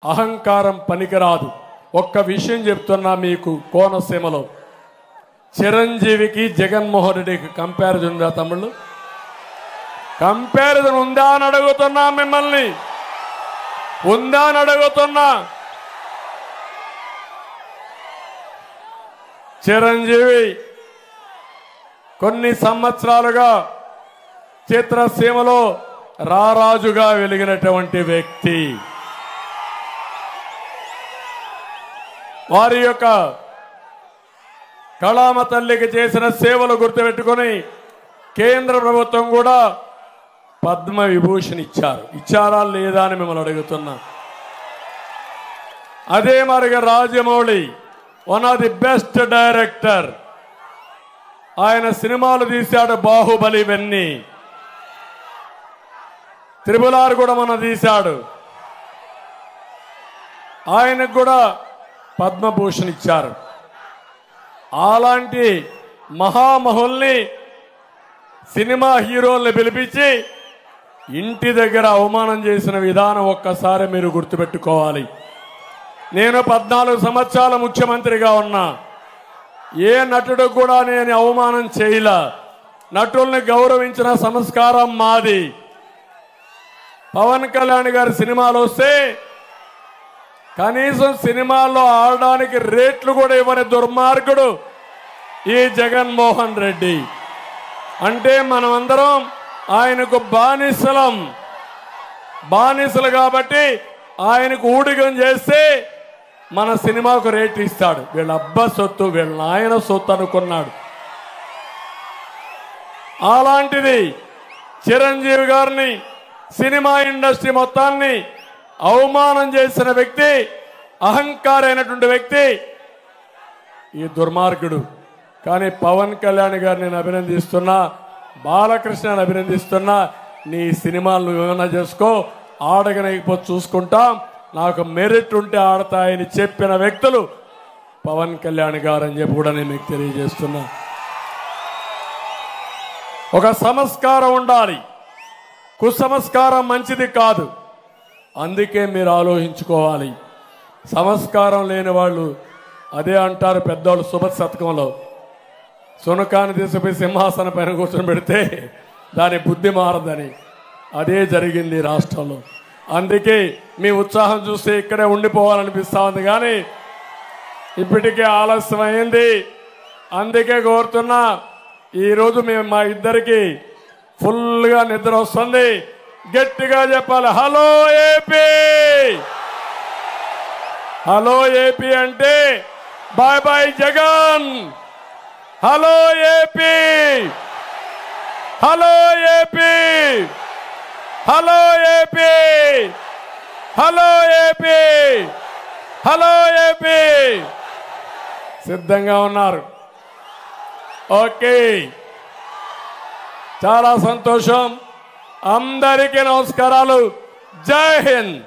అహంకారం పనికిరాదు. ఒక్క విషయం చెప్తున్నా మీకు, కోనసీమలో చిరంజీవికి జగన్మోహన్ రెడ్డికి కంపారిజన్ ఉందా తమ్ముళ్ళు? కంపారిజన్ ఉందా అని అడుగుతున్నా మిమ్మల్ని, ఉందా అని అడుగుతున్నా. చిరంజీవి కొన్ని సంవత్సరాలుగా చిత్రసీమలో రారాజుగా వెలిగినటువంటి వ్యక్తి. వారి యొక్క కళామ తల్లికి చేసిన సేవలు గుర్తుపెట్టుకొని కేంద్ర ప్రభుత్వం కూడా పద్మ విభూషణ్ ఇచ్చారా లేదా అని మిమ్మల్ని అడుగుతున్నా. అదే మరిగా Rajamouli one of the best director. ఆయన సినిమాలు తీశాడు, బాహుబలి ఇవన్నీ, త్రిపుల్ కూడా మన తీశాడు. ఆయనకు కూడా పద్మభూషణ్ ఇచ్చారు. అలాంటి మహామహుల్ని, సినిమా హీరోల్ని పిలిపించి ఇంటి దగ్గర అవమానం చేసిన విధానం ఒక్కసారి మీరు గుర్తుపెట్టుకోవాలి. నేను 14 సంవత్సరాల ముఖ్యమంత్రిగా ఉన్నా, ఏ నటుడు కూడా నేను అవమానం చేయలా. నటుల్ని గౌరవించిన సంస్కారం మాది. పవన్ కళ్యాణ్ గారి సినిమాలు వస్తే కనీసం సినిమాల్లో ఆడడానికి రేట్లు కూడా ఇవ్వని దుర్మార్గుడు ఈ జగన్మోహన్ రెడ్డి. అంటే మనమందరం ఆయనకు బానిసలు కాబట్టి ఆయనకు ఊడిగం చేస్తే మన సినిమాకు రేట్ ఇస్తాడు. వీళ్ళ అబ్బా సొత్తు, వీళ్ళ నాయన సొత్తు అనుకున్నాడు. అలాంటిది చిరంజీవి గారిని, సినిమా ఇండస్ట్రీ మొత్తాన్ని అవమానం చేసిన వ్యక్తి, అహంకారైనటువంటి వ్యక్తి ఈ దుర్మార్గుడు. కానీ పవన్ కళ్యాణ్ గారిని నేను అభినందిస్తున్నా, బాలకృష్ణని అభినందిస్తున్నా. నీ సినిమాలు ఏమైనా చేసుకో, ఆడగనకపోతే చూసుకుంటాం, నాకు మెరిట్ ఉంటే ఆడతాయని చెప్పిన వ్యక్తులు పవన్ కళ్యాణ్ గారు అని చెప్పి కూడా నేను మీకు తెలియజేస్తున్నా. ఒక సంస్కారం ఉండాలి, కుసంస్కారం మంచిది కాదు. అందుకే మీరు ఆలోచించుకోవాలి. సంస్కారం లేని వాళ్ళు అదే అంటారు పెద్దవాళ్ళు సుభత శతకంలో, సునకాన్ని తీసుకుపోయి సింహాసనం పైన కూర్చొని పెడితే దాని బుద్ధి మారదని. అదే జరిగింది రాష్ట్రంలో. అందుకే మీ ఉత్సాహం చూస్తే ఇక్కడే ఉండిపోవాలనిపిస్తా ఉంది, కానీ ఇప్పటికే ఆలస్యం అయింది. అందుకే కోరుతున్నా, ఈరోజు మేము మా ఇద్దరికి ఫుల్గా నిద్ర వస్తుంది. గట్టిగా చెప్పాలి, హలో ఏపీ. హలో ఏపీ అంటే bye bye Jagan. Hello AP, hello AP, hello AP, hello AP, hello AP. సిద్ధంగా ఉన్నారు? ఓకే, చాలా సంతోషం. అందరికీ నమస్కారాలు. జై హింద్.